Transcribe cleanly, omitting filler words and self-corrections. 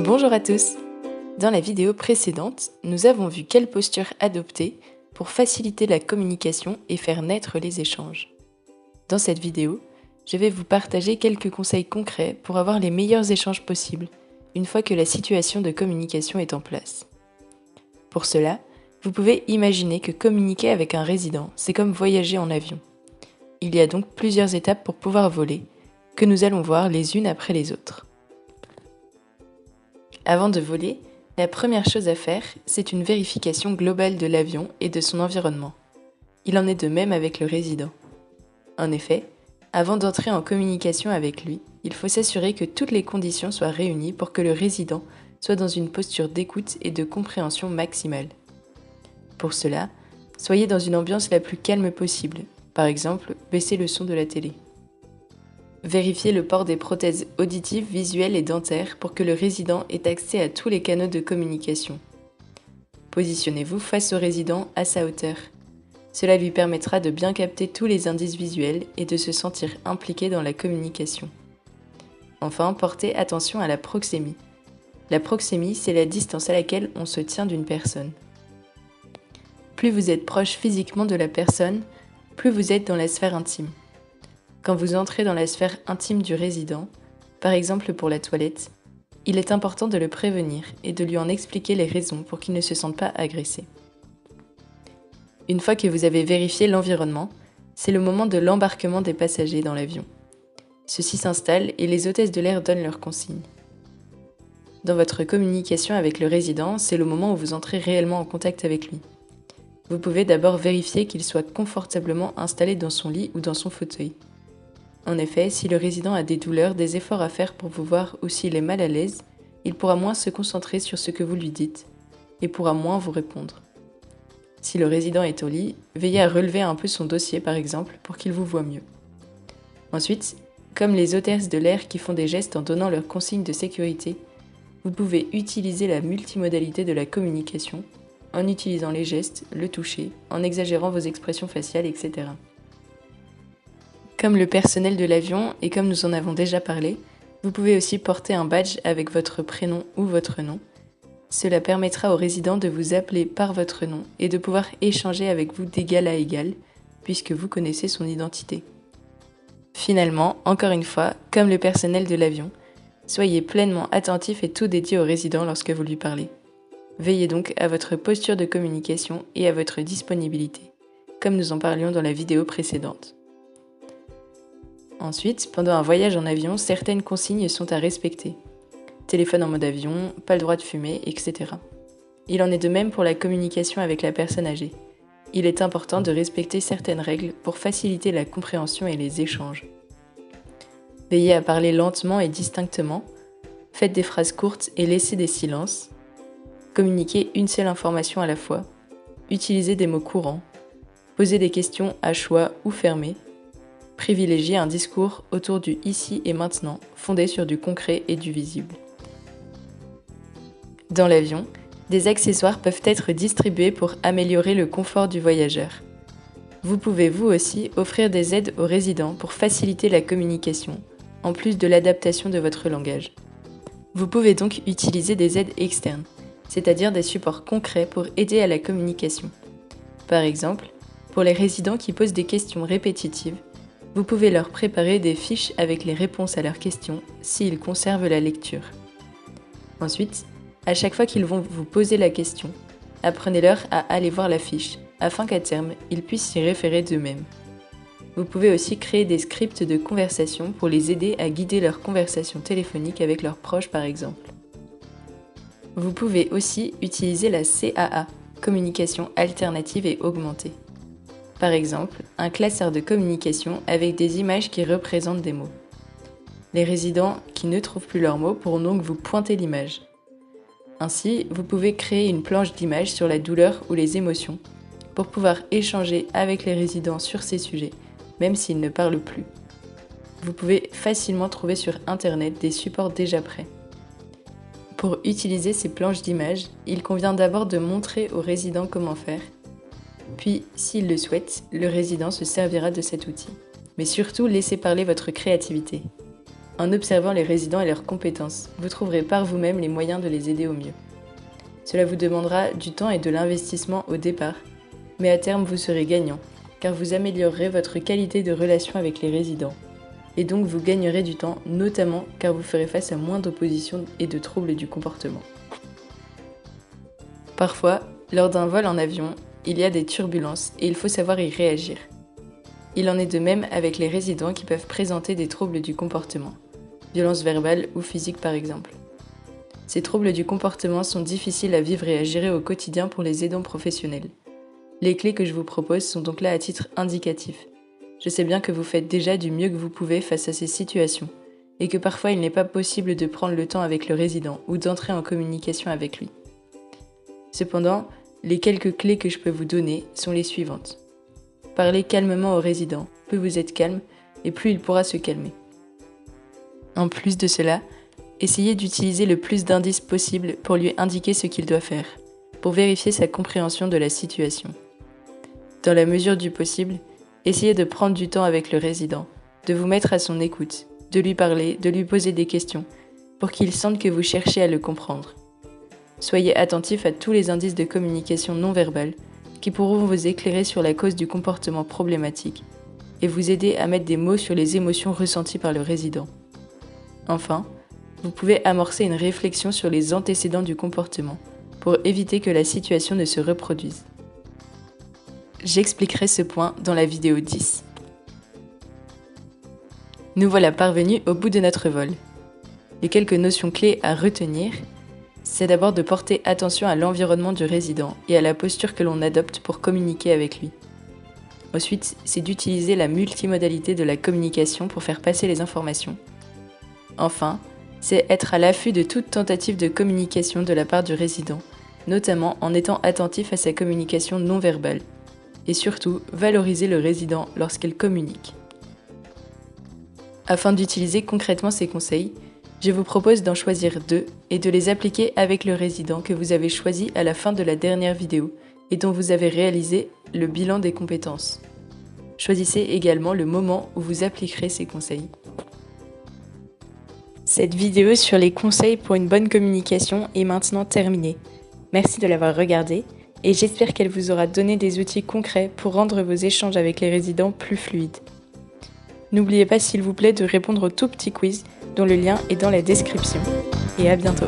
Bonjour à tous! Dans la vidéo précédente, nous avons vu quelle posture adopter pour faciliter la communication et faire naître les échanges. Dans cette vidéo, je vais vous partager quelques conseils concrets pour avoir les meilleurs échanges possibles une fois que la situation de communication est en place. Pour cela, vous pouvez imaginer que communiquer avec un résident, c'est comme voyager en avion. Il y a donc plusieurs étapes pour pouvoir voler, que nous allons voir les unes après les autres. Avant de voler, la première chose à faire, c'est une vérification globale de l'avion et de son environnement. Il en est de même avec le résident. En effet, avant d'entrer en communication avec lui, il faut s'assurer que toutes les conditions soient réunies pour que le résident soit dans une posture d'écoute et de compréhension maximale. Pour cela, soyez dans une ambiance la plus calme possible, par exemple, baissez le son de la télé. Vérifiez le port des prothèses auditives, visuelles et dentaires pour que le résident ait accès à tous les canaux de communication. Positionnez-vous face au résident à sa hauteur. Cela lui permettra de bien capter tous les indices visuels et de se sentir impliqué dans la communication. Enfin, portez attention à la proxémie. La proxémie, c'est la distance à laquelle on se tient d'une personne. Plus vous êtes proche physiquement de la personne, plus vous êtes dans la sphère intime. Quand vous entrez dans la sphère intime du résident, par exemple pour la toilette, il est important de le prévenir et de lui en expliquer les raisons pour qu'il ne se sente pas agressé. Une fois que vous avez vérifié l'environnement, c'est le moment de l'embarquement des passagers dans l'avion. Ceux-ci s'installent et les hôtesses de l'air donnent leurs consignes. Dans votre communication avec le résident, c'est le moment où vous entrez réellement en contact avec lui. Vous pouvez d'abord vérifier qu'il soit confortablement installé dans son lit ou dans son fauteuil. En effet, si le résident a des douleurs, des efforts à faire pour vous voir ou s'il est mal à l'aise, il pourra moins se concentrer sur ce que vous lui dites et pourra moins vous répondre. Si le résident est au lit, veillez à relever un peu son dossier par exemple pour qu'il vous voie mieux. Ensuite, comme les hôtesses de l'air qui font des gestes en donnant leurs consignes de sécurité, vous pouvez utiliser la multimodalité de la communication en utilisant les gestes, le toucher, en exagérant vos expressions faciales, etc. Comme le personnel de l'avion et comme nous en avons déjà parlé, vous pouvez aussi porter un badge avec votre prénom ou votre nom. Cela permettra aux résidents de vous appeler par votre nom et de pouvoir échanger avec vous d'égal à égal, puisque vous connaissez son identité. Finalement, encore une fois, comme le personnel de l'avion, soyez pleinement attentif et tout dédié au résident lorsque vous lui parlez. Veillez donc à votre posture de communication et à votre disponibilité, comme nous en parlions dans la vidéo précédente. Ensuite, pendant un voyage en avion, certaines consignes sont à respecter. Téléphone en mode avion, pas le droit de fumer, etc. Il en est de même pour la communication avec la personne âgée. Il est important de respecter certaines règles pour faciliter la compréhension et les échanges. Veillez à parler lentement et distinctement, faites des phrases courtes et laissez des silences, communiquez une seule information à la fois, utilisez des mots courants, posez des questions à choix ou fermées, privilégiez un discours autour du ici et maintenant, fondé sur du concret et du visible. Dans l'avion, des accessoires peuvent être distribués pour améliorer le confort du voyageur. Vous pouvez vous aussi offrir des aides aux résidents pour faciliter la communication, en plus de l'adaptation de votre langage. Vous pouvez donc utiliser des aides externes, c'est-à-dire des supports concrets pour aider à la communication. Par exemple, pour les résidents qui posent des questions répétitives, vous pouvez leur préparer des fiches avec les réponses à leurs questions s'ils conservent la lecture. Ensuite, à chaque fois qu'ils vont vous poser la question, apprenez-leur à aller voir la fiche, afin qu'à terme, ils puissent s'y référer d'eux-mêmes. Vous pouvez aussi créer des scripts de conversation pour les aider à guider leurs conversations téléphoniques avec leurs proches par exemple. Vous pouvez aussi utiliser la CAA, communication alternative et augmentée. Par exemple, un classeur de communication avec des images qui représentent des mots. Les résidents qui ne trouvent plus leurs mots pourront donc vous pointer l'image. Ainsi, vous pouvez créer une planche d'images sur la douleur ou les émotions pour pouvoir échanger avec les résidents sur ces sujets, même s'ils ne parlent plus. Vous pouvez facilement trouver sur Internet des supports déjà prêts. Pour utiliser ces planches d'images, il convient d'abord de montrer aux résidents comment faire. Puis, s'il le souhaite, le résident se servira de cet outil. Mais surtout, laissez parler votre créativité. En observant les résidents et leurs compétences, vous trouverez par vous-même les moyens de les aider au mieux. Cela vous demandera du temps et de l'investissement au départ, mais à terme vous serez gagnant, car vous améliorerez votre qualité de relation avec les résidents. Et donc vous gagnerez du temps, notamment car vous ferez face à moins d'opposition et de troubles du comportement. Parfois, lors d'un vol en avion, il y a des turbulences et il faut savoir y réagir. Il en est de même avec les résidents qui peuvent présenter des troubles du comportement, violences verbales ou physiques par exemple. Ces troubles du comportement sont difficiles à vivre et à gérer au quotidien pour les aidants professionnels. Les clés que je vous propose sont donc là à titre indicatif. Je sais bien que vous faites déjà du mieux que vous pouvez face à ces situations, et que parfois il n'est pas possible de prendre le temps avec le résident ou d'entrer en communication avec lui. Cependant, les quelques clés que je peux vous donner sont les suivantes. Parlez calmement au résident, plus vous êtes calme, et plus il pourra se calmer. En plus de cela, essayez d'utiliser le plus d'indices possible pour lui indiquer ce qu'il doit faire, pour vérifier sa compréhension de la situation. Dans la mesure du possible, essayez de prendre du temps avec le résident, de vous mettre à son écoute, de lui parler, de lui poser des questions, pour qu'il sente que vous cherchez à le comprendre. Soyez attentif à tous les indices de communication non verbale qui pourront vous éclairer sur la cause du comportement problématique et vous aider à mettre des mots sur les émotions ressenties par le résident. Enfin, vous pouvez amorcer une réflexion sur les antécédents du comportement pour éviter que la situation ne se reproduise. J'expliquerai ce point dans la vidéo 10. Nous voilà parvenus au bout de notre vol. Les quelques notions clés à retenir, c'est d'abord de porter attention à l'environnement du résident et à la posture que l'on adopte pour communiquer avec lui. Ensuite, c'est d'utiliser la multimodalité de la communication pour faire passer les informations. Enfin, c'est être à l'affût de toute tentative de communication de la part du résident, notamment en étant attentif à sa communication non verbale. Et surtout, valoriser le résident lorsqu'il communique. Afin d'utiliser concrètement ces conseils, je vous propose d'en choisir 2 et de les appliquer avec le résident que vous avez choisi à la fin de la dernière vidéo et dont vous avez réalisé le bilan des compétences. Choisissez également le moment où vous appliquerez ces conseils. Cette vidéo sur les conseils pour une bonne communication est maintenant terminée. Merci de l'avoir regardée et j'espère qu'elle vous aura donné des outils concrets pour rendre vos échanges avec les résidents plus fluides. N'oubliez pas s'il vous plaît de répondre au tout petit quiz dont le lien est dans la description. Et à bientôt.